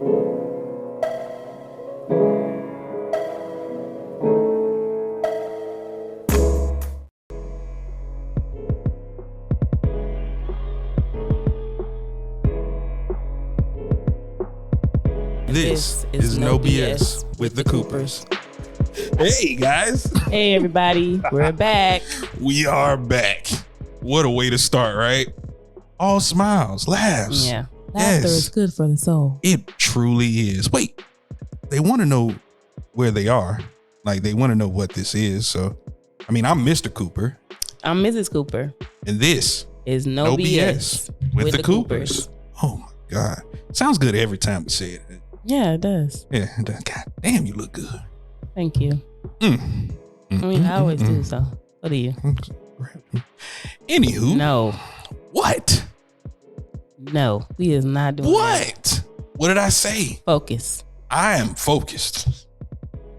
This is No BS with the Coopers. Hey, guys. Hey, everybody. We're back. We are back. What a way to start, right? All smiles, laughs. Yeah. Laughter is good for the soul. It truly is. Wait, they want to know where they are. Like, they want to know what this is. So, I mean, I'm Mr. Cooper. I'm Mrs. Cooper. And this is No BS with the Coopers. Oh, my God. Sounds good every time we say it. Yeah, it does. Yeah, it does. God damn, you look good. Thank you. I mean, I always do, so what do you? Anywho. No. What? No, we is not doing what? That. What did I say? Focus. I am focused.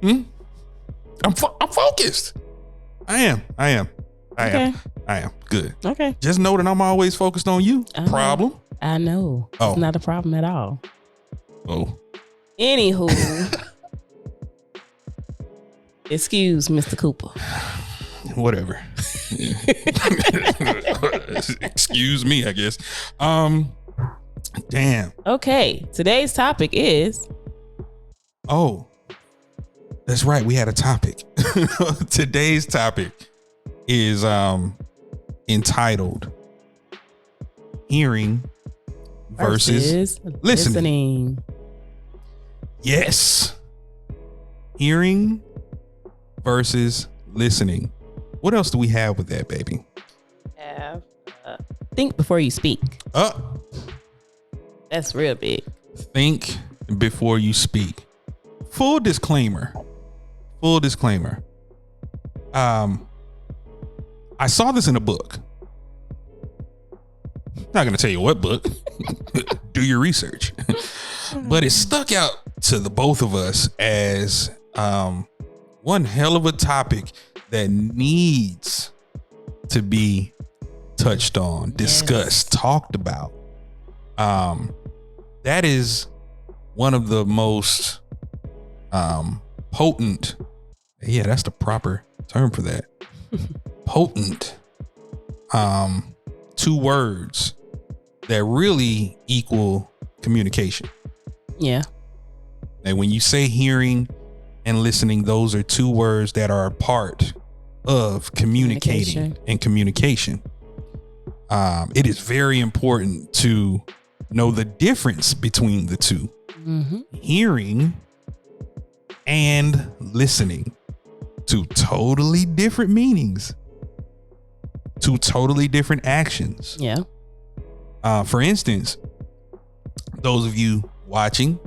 I'm focused. I am. Good. Okay. Just know that I'm always focused on you. Problem? I know. Oh. It's not a problem at all. Oh. Anywho. Excuse Mr. Cooper. Whatever. Excuse me, I guess. Damn. Okay. Today's topic is. Oh, that's right. We had a topic. Today's topic is entitled Hearing versus Listening. Yes. Hearing versus listening. What else do we have with that, baby? Think before you speak. That's real big. Think before you speak. Full disclaimer. I saw this in a book. Not going to tell you what book. Do your research. But it stuck out to the both of us as one hell of a topic that needs to be touched on, discussed, talked about. That is one of the most potent, that's the proper term for that. Potent two words that really equal communication. Yeah. And when you say hearing and listening, those are two words that are a part of communicating and communication. It is very important to know the difference between the two. Hearing and listening. Two totally different meanings. Two totally different actions. Yeah. For instance, those of you watching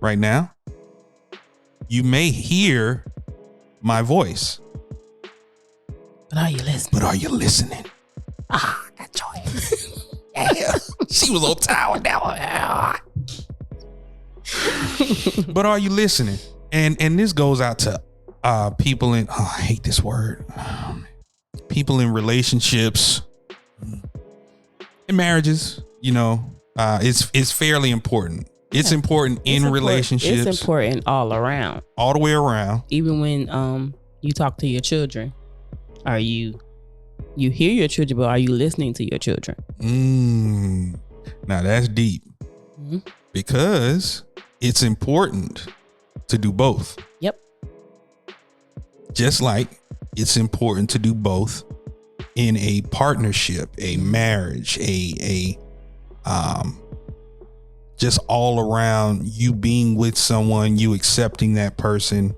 right now, you may hear my voice. But are you listening? That joy. Yeah. She was on time with that one. But are you listening? And this goes out to people in, I hate this word. People in relationships, in marriages, it's fairly important. It's important in relationships. It's important all around. All the way around. Even when you talk to your children, are you hear your children, but are you listening to your children? Now that's deep. Because it's important to do both. Yep. Just like it's important to do both in a partnership, a marriage, a just all around, you being with someone, you accepting that person.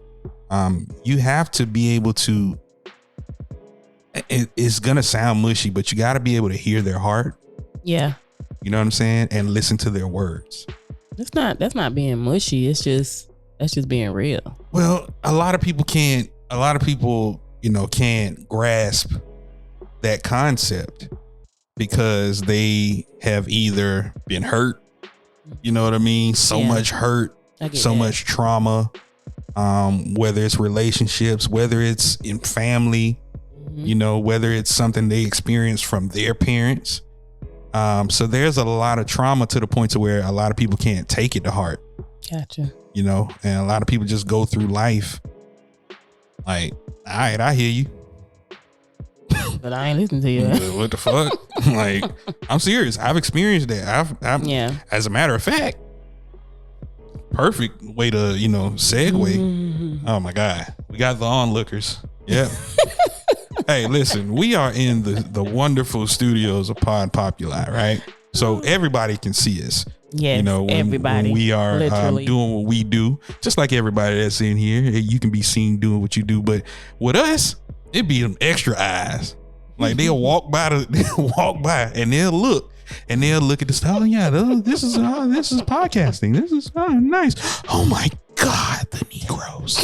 You have to be able to, it's going to sound mushy, but you got to be able to hear their heart. Yeah. You know what I'm saying? And listen to their words. That's not being mushy. That's just being real. Well, a lot of people can't grasp that concept because they have either been hurt, you know what I mean? So much hurt, so much trauma, whether it's relationships, whether it's in family, whether it's something they experienced from their parents. So there's a lot of trauma to the point to where a lot of people can't take it to heart. Gotcha. You know, and a lot of people just go through life like, all right, I hear you, but I ain't listening to you. What the fuck? Like, I'm serious. I've experienced that. Yeah. As a matter of fact, perfect way to, you know, segue. Mm-hmm. Oh my God, we got the onlookers. Yeah. Hey, listen, we are in the wonderful studios of Pod Populi, right? So everybody can see us. Yes, you know, everybody. When we are doing what we do, just like everybody that's in here, you can be seen doing what you do. But with us, it'd be them extra eyes. Like they'll walk by and they'll look at the stuff. Oh yeah, this is podcasting. This is nice. Oh my God, the Negroes.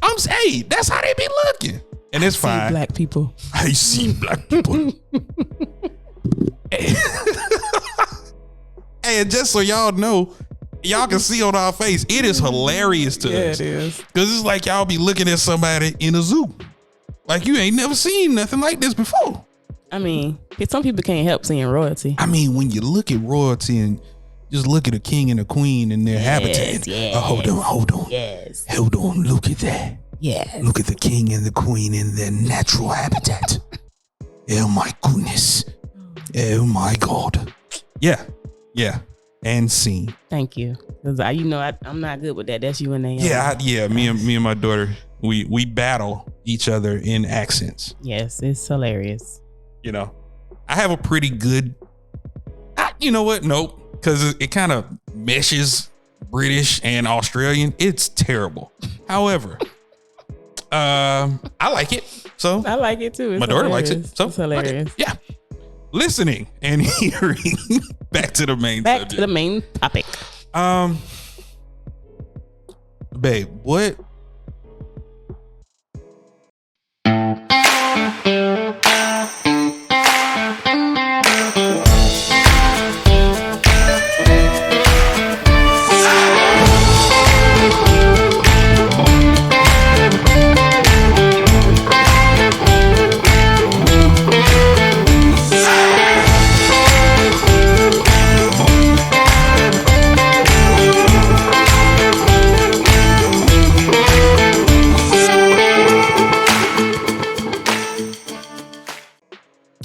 I'm saying that's how they be looking, and it's fine. Black people. I see black people. And just so y'all know, y'all can see on our face, it is hilarious to us. It is. Because it's like y'all be looking at somebody in a zoo. Like you ain't never seen nothing like this before. I mean, some people can't help seeing royalty. I mean, when you look at royalty and just look at a king and a queen in their habitat. Yes. Hold on. Yes. Hold on, look at that. Yes. Look at the king and the queen in their natural habitat. Oh my goodness. Oh my God. Yeah. And scene. Thank you. Because I'm not good with that. That's you and Naomi. Yeah. Me and my daughter, we battle each other in accents. Yes, it's hilarious. You know, I have a pretty good. You know what? Nope, because it kind of meshes British and Australian. It's terrible. However, I like it. So I like it too. It's my daughter hilarious. likes it. So it's hilarious. Okay. Yeah. Listening and hearing. Back to the main subject. To the main topic. Babe, what?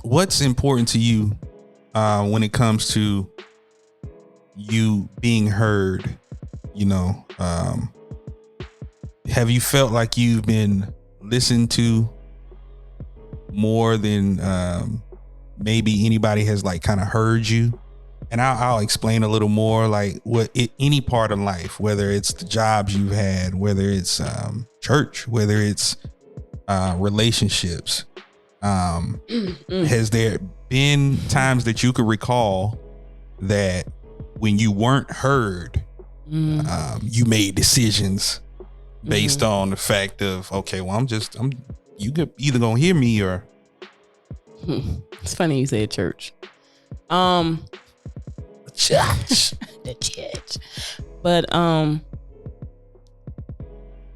What's important to you when it comes to you being heard? You know, have you felt like you've been listened to more than maybe anybody has like kind of heard you? And I'll explain a little more, like any part of life, whether it's the jobs you've had, whether it's church, whether it's relationships. Has there been times that you could recall that when you weren't heard, you made decisions based on the fact of, okay, well, you could either gonna hear me or. It's funny you said church. Church. The church. But I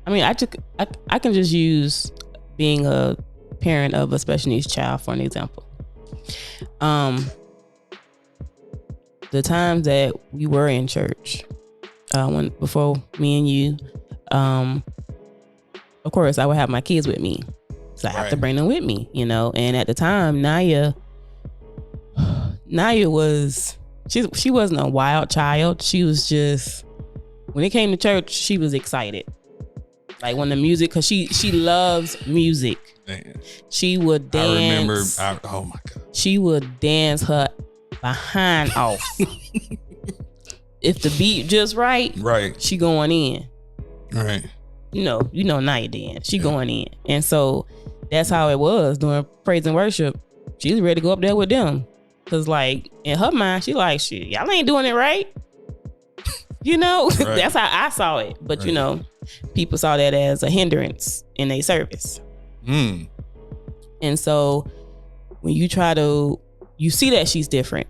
mean, I can just use being a parent of a special needs child for an example. The times that we were in church, before me and you, of course I would have my kids with me, so I have to bring them with me, you know. And at the time, Naya was she wasn't a wild child. She was just, when it came to church, she was excited. Like when the music, cause she loves music. Man. She would dance. I remember. Oh my God. She would dance her behind off. If the beat just right, she going in. Right. You know, Naya dance. She going in, and so that's how it was during praise and worship. She was ready to go up there with them, cause like in her mind, she like, shit, y'all ain't doing it right. You know, that's how I saw it. But you know, people saw that as a hindrance in their service. And so when you see that she's different,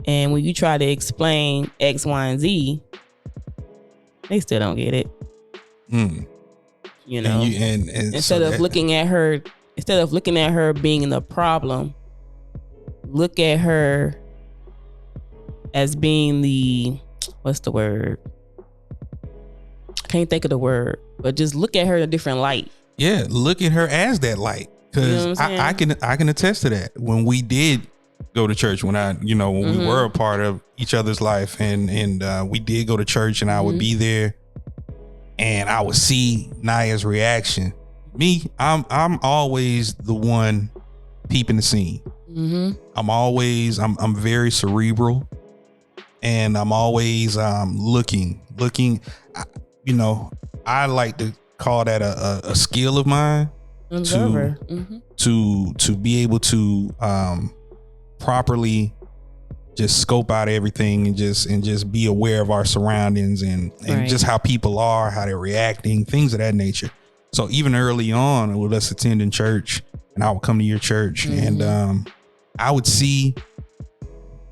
and when you try to explain X, Y, and Z, they still don't get it. You know, and instead of looking at her being the problem, look at her as being the what's the word? I can't think of the word, but just look at her in a different light. Yeah, look at her as that light. Because I can attest to that. When we did go to church, when we were a part of each other's life, and we did go to church, and I would be there, and I would see Naya's reaction. Me, I'm always the one peeping the scene. I'm very cerebral, and I'm always looking. I like to call that a skill of mine. To be able to properly just scope out everything and just be aware of our surroundings and just how people are, how they're reacting, things of that nature. So even early on with us attending church, and I would come to your church, and I would see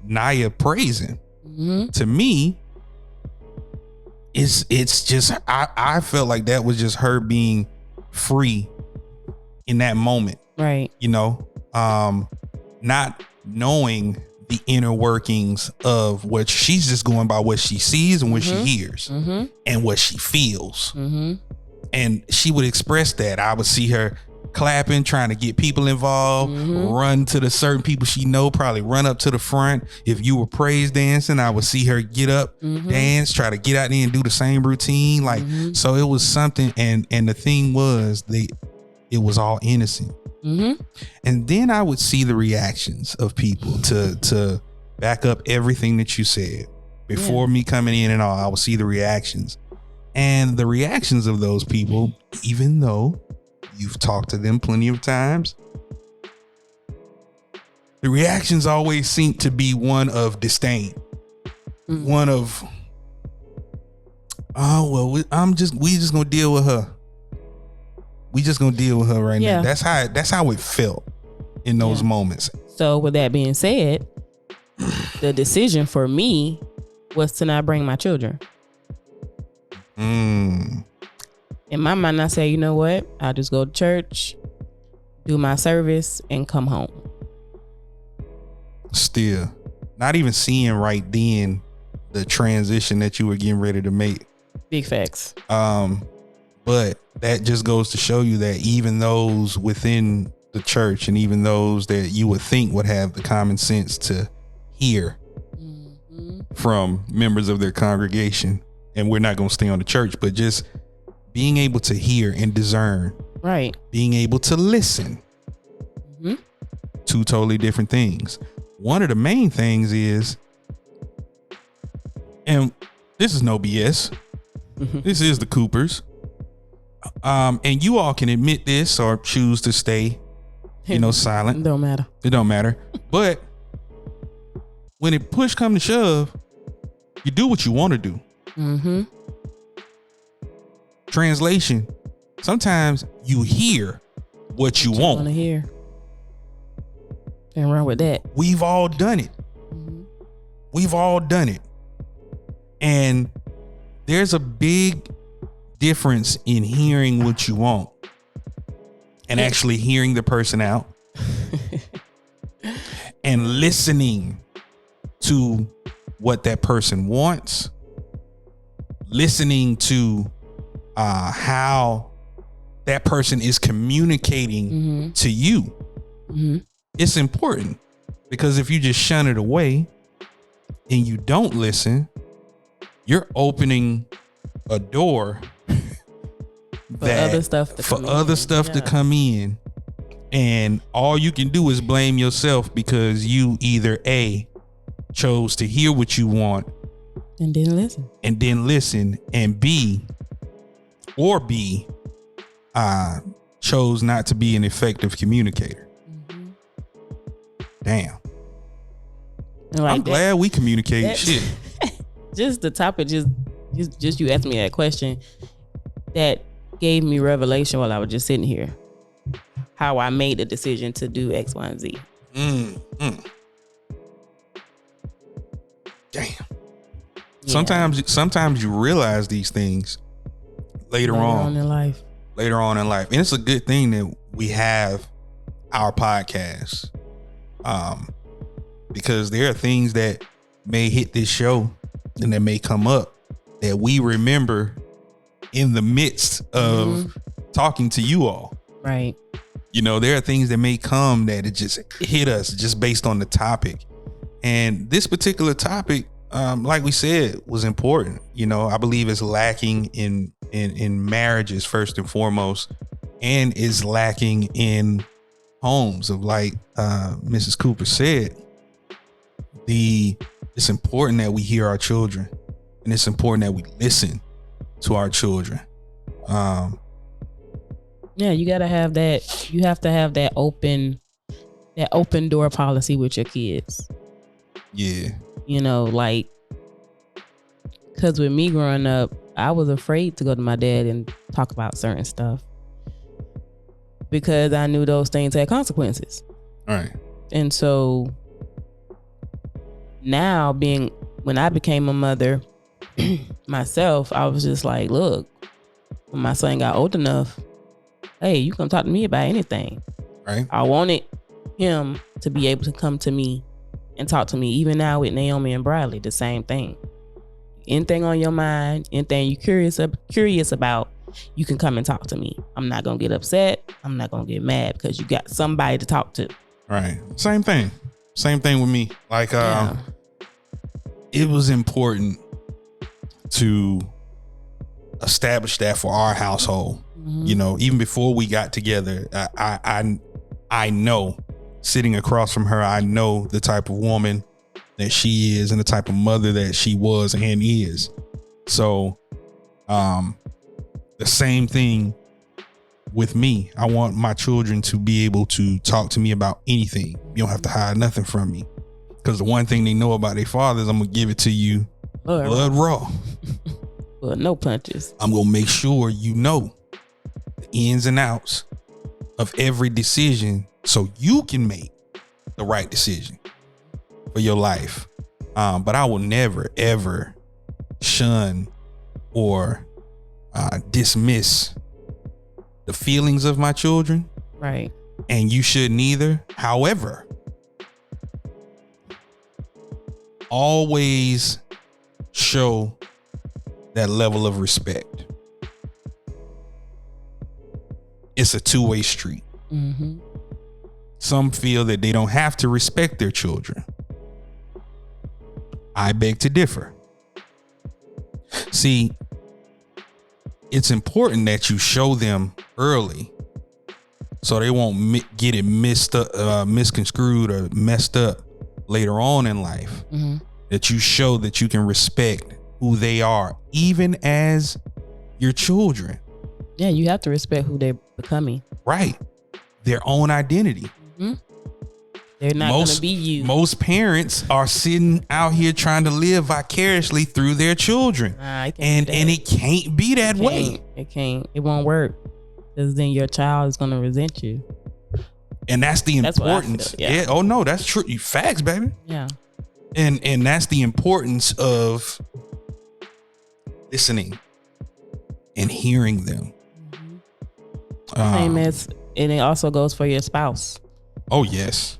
Naya praising. To me, it's just I felt like that was just her being free in that moment, right? Not knowing the inner workings of what she's just going by what she sees and what she hears and what she feels. And she would express that. I would see her clapping, trying to get people involved, run to the certain people she know, probably run up to the front. If you were praise dancing, I would see her get up, dance, try to get out there and do the same routine. Like, so it was something. And the thing was, it was all innocent. And then I would see the reactions of people to back up everything that you said before me coming in and all. I would see the reactions, and the reactions of those people, even though you've talked to them plenty of times, the reactions always seem to be one of disdain, one of, oh, well, we just gonna deal with her. We just gonna deal with her right now. That's how it felt in those moments. So with that being said, the decision for me was to not bring my children. In my mind, I say, you know what? I'll just go to church, do my service, and come home. Still, not even seeing right then the transition that you were getting ready to make. Big facts. But that just goes to show you that even those within the church, and even those that you would think would have the common sense to hear from members of their congregation, and we're not going to stay on the church, but just being able to hear and discern, right? Being able to listen, two totally different things. One of the main things is, and this is no BS, this is the Coopers. And you all can admit this or choose to stay, silent. It don't matter. But when it push come to shove, you do what you want to do. Translation: sometimes you hear what you want to hear and run with that. We've all done it. We've all done it. And there's a big difference in hearing what you want and actually hearing the person out and listening to what that person wants, listening to how that person is communicating to you. It's important, because if you just shun it away and you don't listen, you're opening a door for other stuff to come in, and all you can do is blame yourself because you either A, chose to hear what you want and didn't listen, and B chose not to be an effective communicator. Damn. I'm glad we communicate shit. Just the topic, just you asked me that question, that gave me revelation while I was just sitting here. How I made the decision to do X, Y, and Z. Damn. Yeah. Sometimes you realize these things later on in life. And it's a good thing that we have our podcast. Because there are things that may hit this show something that may come up that we remember in the midst of talking to you all. Right. You know, there are things that may come that it just hit us just based on the topic. And this particular topic, like we said, was important. You know, I believe it's lacking in marriages first and foremost, and is lacking in homes of, like Mrs. Cooper said, it's important that we hear our children, and it's important that we listen to our children. Yeah, you gotta have that. You have to have that open door policy with your kids. Yeah. You know, like, because with me growing up, I was afraid to go to my dad and talk about certain stuff because I knew those things had consequences. All right. And so now, when I became a mother myself, I was just like, look, when my son got old enough, hey, you can talk to me about anything. Right. I wanted him to be able to come to me and talk to me. Even now with Naomi and Bradley, the same thing. Anything on your mind, anything you're curious about, you can come and talk to me. I'm not gonna get upset. I'm not gonna get mad because you got somebody to talk to. Right. Same thing with me. Like, it was important to establish that for our household. You know, even before we got together, I know, sitting across from her, I know the type of woman that she is and the type of mother that she was and is. So, the same thing with me. I want my children to be able to talk to me about anything. You don't have to hide nothing from me, because the one thing they know about their fathers, I'm gonna give it to you blood raw. Well, no punches. I'm gonna make sure you know the ins and outs of every decision so you can make the right decision for your life. But I will never, ever shun or dismiss the feelings of my children. Right. And you shouldn't either. However, always show that level of respect. It's a two-way street. Mm-hmm. Some feel that they don't have to respect their children. I beg to differ. See, it's important that you show them early so they won't get it misconstrued or messed up later on in life. Mm-hmm. That you show that you can respect who they are, even as your children. Yeah, you have to respect who they're becoming. Right. Their own identity. Mm-hmm. They're not going to be you. Most parents are sitting out here trying to live vicariously through their children. And it can't be that way. It can't. It won't work. Because then your child is going to resent you. And that's the importance. Yeah. Oh no, that's true. Facts, baby. Yeah. And that's the importance of listening and hearing them. Same as, and it also goes for your spouse. Oh yes.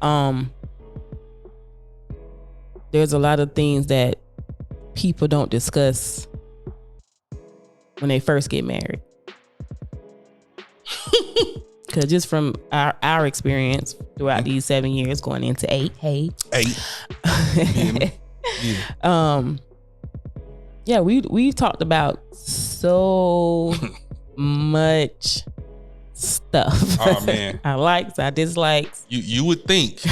There's a lot of things that people don't discuss when they first get married. Because just from our experience throughout these 7 years, going into 8, yeah, we talked about so much stuff. Oh man, I likes, I dislikes. You would think,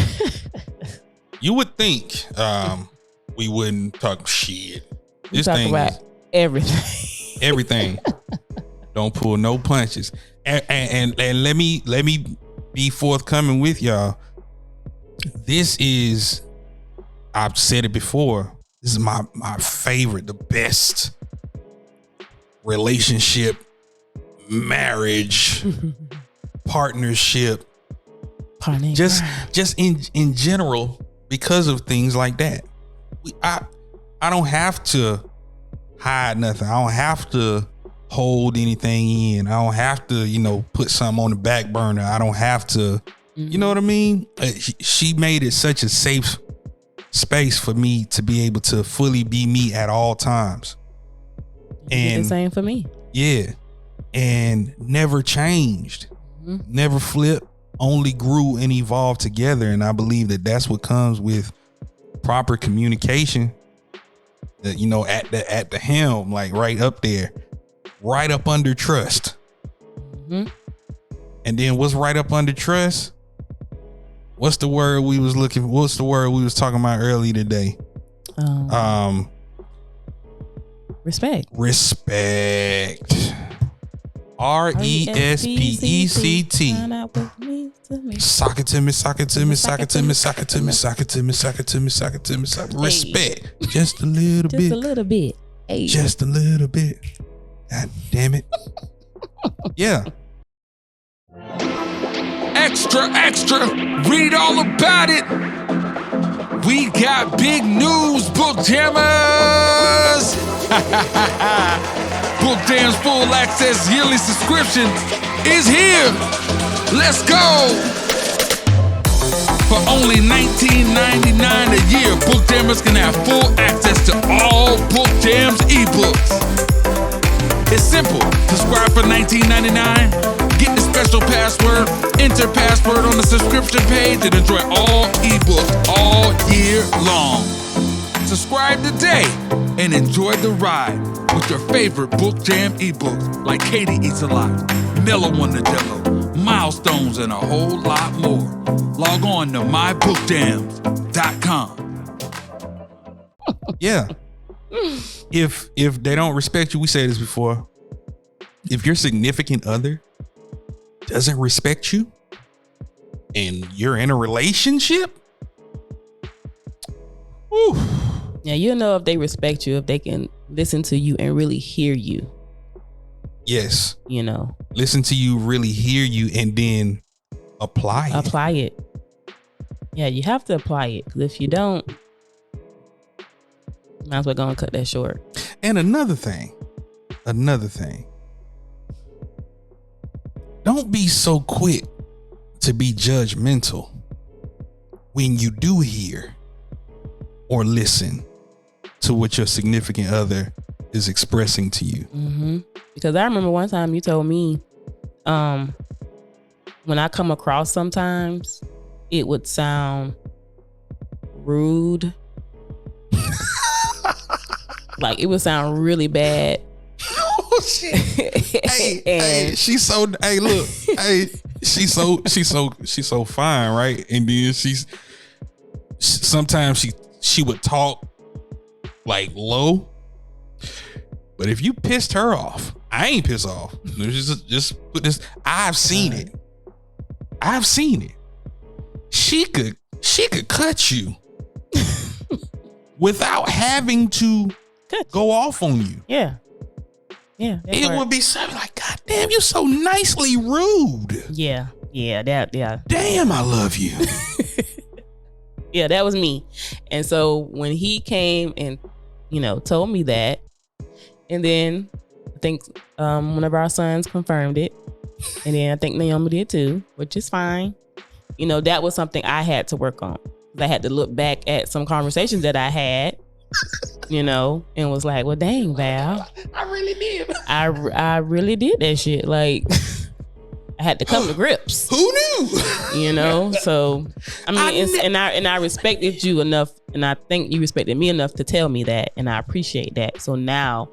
we wouldn't talk shit. We talk about everything. Everything. Don't pull no punches. And let me be forthcoming with y'all. This is, I've said it before, this is my favorite, the best relationship, marriage, partnership, just in general, because of things like that. I don't have to hide nothing. I don't have to hold anything in. I don't have to, put something on the back burner. I don't have to, you know what I mean? She made it such a safe space for me to be able to fully be me at all times. And the same for me. Yeah. And never changed, never flipped, only grew and evolved together. And I believe that that's what comes with proper communication. That, you know, at the helm, like right up there, right up under trust. And then what's right up under trust? What's the word we was talking about earlier today? Respect. RESPECT. Sock it to me. Respect. Just a little bit. Just a little bit. Hey. Just a little bit. God damn it. Yeah. Extra. Read all about it. We got big news, Book Jammers. Book Jam's full access yearly subscription is here. Let's go. For only $19.99 a year, Book Jammers can have full access to all Book Jam's ebooks. It's simple. Subscribe for $19.99. Get the special password, enter password on the subscription page, and enjoy all ebooks all year long. Subscribe today and enjoy the ride with your favorite Book Jam ebooks like Katie Eats a Lot, Mellow on the Jello, Milestones, and a whole lot more. Log on to mybookjams.com. Yeah. If they don't respect you, we said this before. If your significant other doesn't respect you and you're in a relationship, whew. Yeah, you know if they respect you, if they can listen to you and really hear you. Yes. You know. Listen to you, really hear you, and then apply it. Apply it. Yeah, you have to apply it. Because if you don't, might as well go and cut that short. And another thing. Don't be so quick to be judgmental when you do hear or listen to what your significant other is expressing to you. Because I remember one time you told me, when I come across sometimes, it would sound rude. Like it would sound really bad. Oh shit! Hey, she's so. Hey, look. Hey, she's so fine, right? And then sometimes she would talk like low, but if you pissed her off, I ain't pissed off. Just put this. I've seen it. She could cut you without having to go off on you. Yeah. It would be something like, God damn, you so nicely rude. Yeah. Damn, I love you. Yeah, that was me. And so when he came and, told me that, and then I think one of our sons confirmed it, and then I think Naomi did too, which is fine. That was something I had to work on. I had to look back at some conversations that I had, and was like, well, dang, Val. I really did. I really did that shit. Like, I had to come to grips. Who knew? So I mean, I respected you enough, and I think you respected me enough to tell me that, and I appreciate that. So now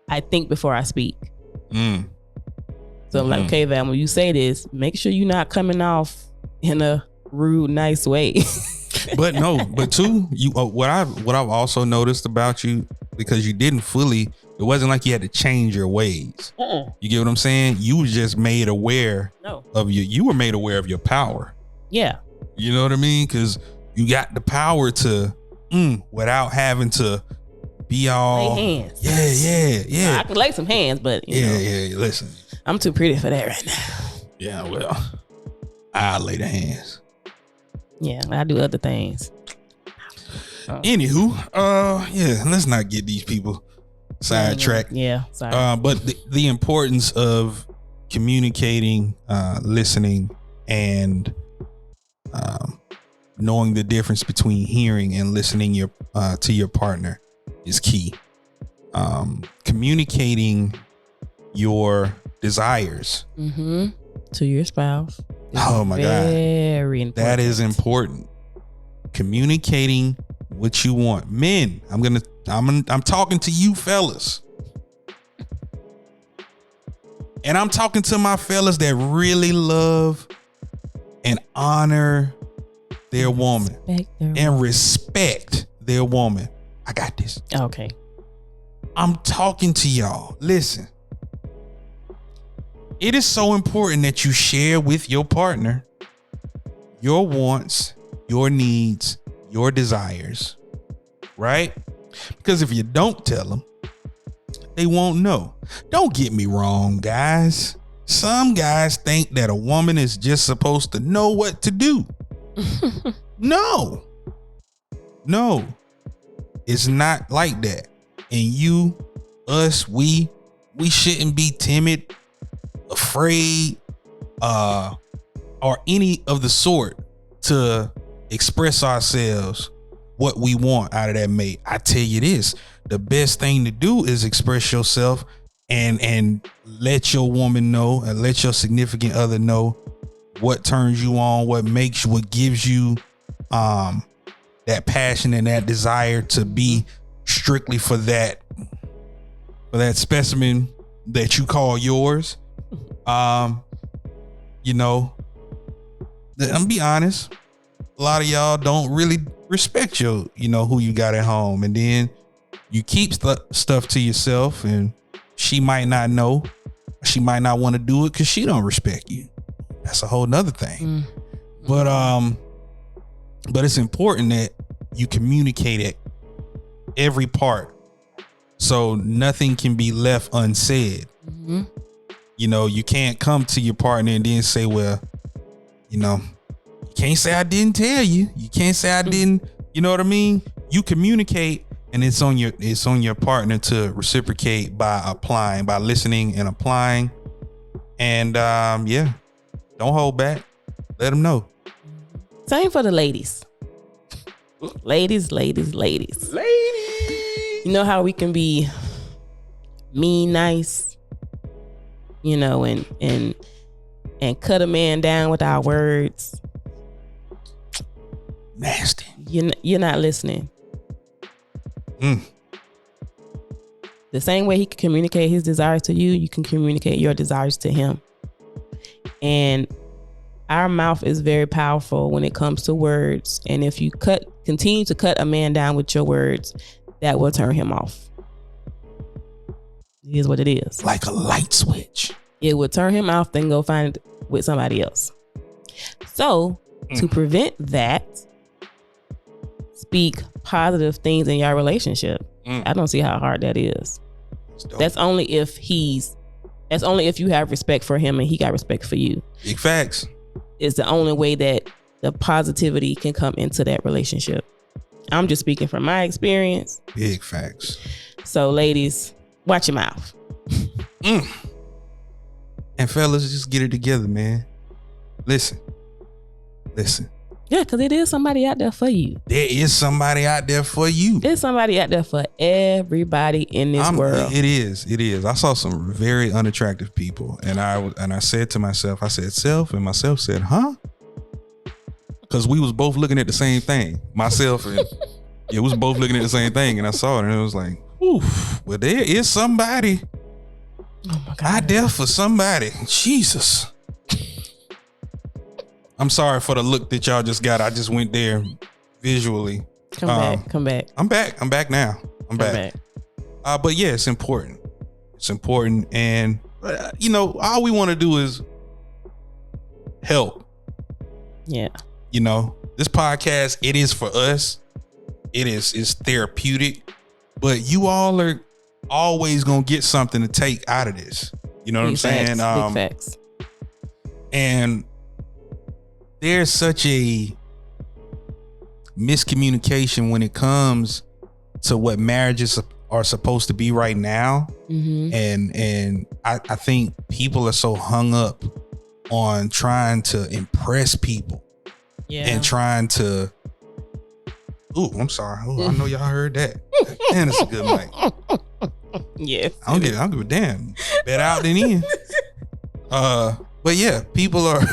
I think before I speak. So I'm like, okay, Val, when you say this, make sure you're not coming off in a rude, nice way. But too, what I've also noticed about you, because you didn't fully, it wasn't like you had to change your ways. You get what I'm saying? You was just made aware of you were made aware of your power. Yeah. You know what I mean? Because you got the power to, without having to be all lay hands. Yeah. I can lay some hands, but listen, I'm too pretty for that right now. Yeah, well, I'll lay the hands. Yeah, I do other things. Anywho, let's not get these people sidetracked. Yeah, sorry. But the importance of communicating, listening, and knowing the difference between hearing and listening to your partner is key. Communicating your desires to your spouse. Oh my God. Very important. That is important. Communicating what you want. Men, I'm talking to you fellas. And I'm talking to my fellas that really love and honor their woman and respect their woman. I got this. Okay. I'm talking to y'all. Listen. It is so important that you share with your partner your wants, your needs, your desires, right? Because if you don't tell them, they won't know. Don't get me wrong, guys. Some guys think that a woman is just supposed to know what to do. No, it's not like that. And you, us, we shouldn't be timid, afraid, or any of the sort to express ourselves what we want out of that mate. I tell you this, the best thing to do is express yourself and let your woman know and let your significant other know what turns you on, what gives you that passion and that desire to be strictly for that specimen that you call yours. You know, I'm gonna be honest, a lot of y'all don't really respect who you got at home, and then you keep stuff to yourself, and she might not know, she might not want to do it because she don't respect you. That's a whole nother thing. But it's important that you communicate it, every part, so nothing can be left unsaid. You know, you can't come to your partner and then say, well, you can't say I didn't tell you. You can't say I didn't, you know what I mean? You communicate, and it's on your partner to reciprocate by listening and applying. And don't hold back. Let them know. Same for the ladies. Ladies. You know how we can be mean, nice, and cut a man down with our words. Nasty. You're not listening. The same way he can communicate his desires to you, you can communicate your desires to him. And our mouth is very powerful when it comes to words. And if you continue to cut a man down with your words, that will turn him off. It is what it is. Like a light switch. It will turn him off, then go find it with somebody else. So to prevent that, speak positive things in your relationship. I don't see how hard that is. That's only if you have respect for him and he got respect for you. Big facts. It's the only way that the positivity can come into that relationship. I'm just speaking from my experience. Big facts. So ladies, watch your mouth. And fellas, just get it together, man. Listen. Yeah, because it is somebody out there for you. There is somebody out there for you. There's somebody out there for everybody in this world. It is. I saw some very unattractive people, and I said to myself, I said, self, and myself said, huh? Because we was both looking at the same thing. Myself and we was both looking at the same thing, and I saw it, and it was like, oof. Well, there is somebody. Oh my God. out there for somebody. Jesus. I'm sorry for the look that y'all just got. I just went there visually. Come back. I'm back now. I'm back. But yeah, it's important. It's important. And, all we want to do is help. Yeah. This podcast, it is for us. It's therapeutic. But you all are always going to get something to take out of this. You know what I'm saying? Big facts. And there's such a miscommunication when it comes to what marriages are supposed to be right now. Mm-hmm. And I think people are so hung up on trying to impress people and trying to. Ooh, I'm sorry. Ooh, I know y'all heard that. Man, it's a good mic. Yes. I don't give a damn. Better out than in. But yeah, people are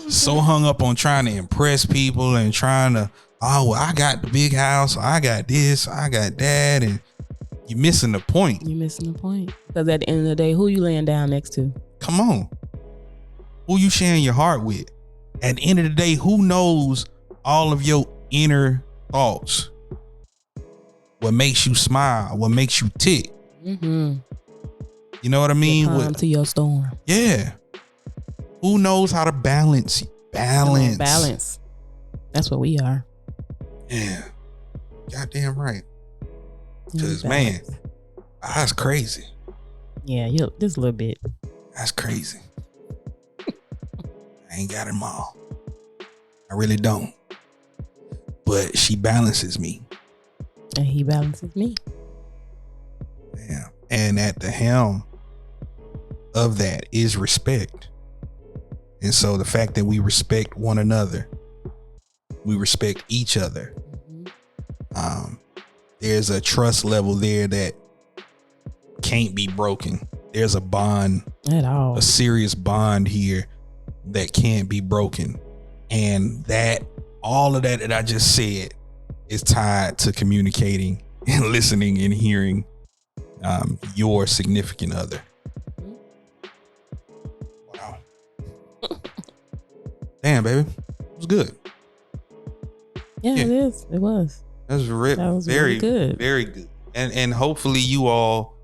so hung up on trying to impress people and trying to, oh, well, I got the big house, I got this, I got that, and you're missing the point. You're missing the point. Because at the end of the day, who you laying down next to? Come on. Who you sharing your heart with? At the end of the day, who knows all of your inner thoughts? What makes you smile? What makes you tick? Mm-hmm. You know what I mean? Calm to your storm. Yeah. Who knows how to balance? Balance. That's what we are. Yeah. Goddamn right. Because, man, that's crazy. Yeah, just a little bit. That's crazy. I ain't got them all. I really don't. But she balances me. And he balances me. Yeah. And at the helm of that is respect. And so the fact that we respect one another, we respect each other. Mm-hmm. There's a trust level there that can't be broken. There's a bond at all, a serious bond here that can't be broken. And that all of that I just said is tied to communicating and listening and hearing your significant other. Wow. Damn, baby. It was good. Yeah, it is. It was. That was very really good. Very good. And hopefully you all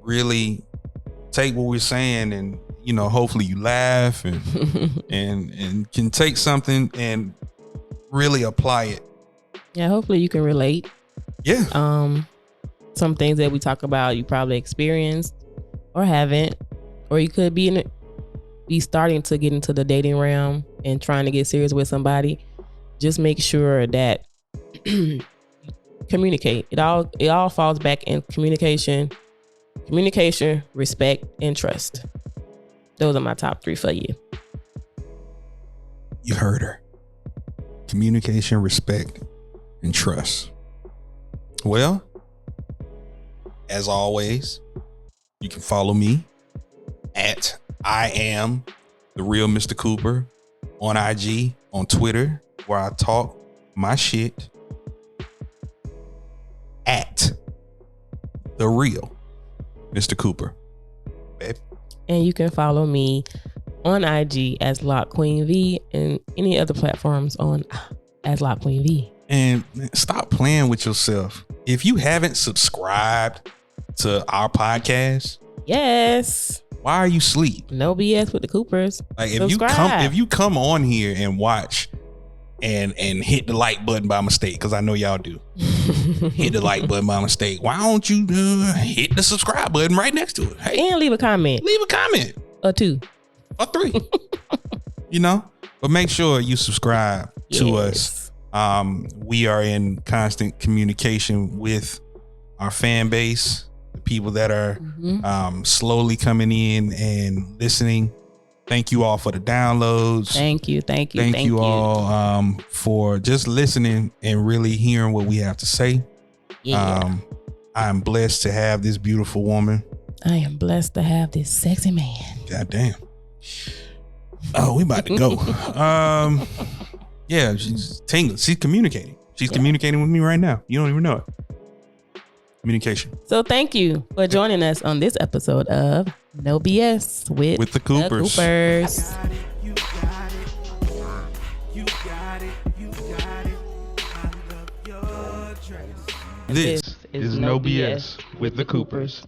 really take what we're saying and, you know, hopefully you laugh and and can take something and really apply it. Yeah, hopefully you can relate. Yeah. Some things that we talk about you probably experienced or haven't, or you could be starting to get into the dating realm and trying to get serious with somebody. Just make sure that communicate. It all falls back in communication, respect, and trust. Those are my top 3 for you. You heard her. Communication, respect, and trust. Well, as always, you can follow me at I am the real Mr. Cooper on IG, on Twitter, where I talk my shit at the real Mr. Cooper. Babe. And you can follow me on IG as Lock Queen V and any other platforms on as Lock Queen V. And stop playing with yourself. If you haven't subscribed to our podcast, yes. Why are you asleep? No BS with the Coopers. Like if you come on here and watch and hit the like button by mistake, because I know y'all do. Hit the like button by mistake. Why don't you hit the subscribe button right next to it? Hey, and leave a comment. Leave a comment. Or 2. Or 3. You know? But make sure you subscribe to us. We are in constant communication with our fan base, the people that are slowly coming in and listening. Thank you all for the downloads. Thank you all for just listening and really hearing what we have to say. Yeah. I'm blessed to have this beautiful woman. I am blessed to have this sexy man. God damn. Oh, we about to go. Yeah, she's tingling. She's communicating. She's communicating with me right now. You don't even know it. Communication. So thank you for joining us on this episode of No BS with the Coopers. This is No BS with the Coopers.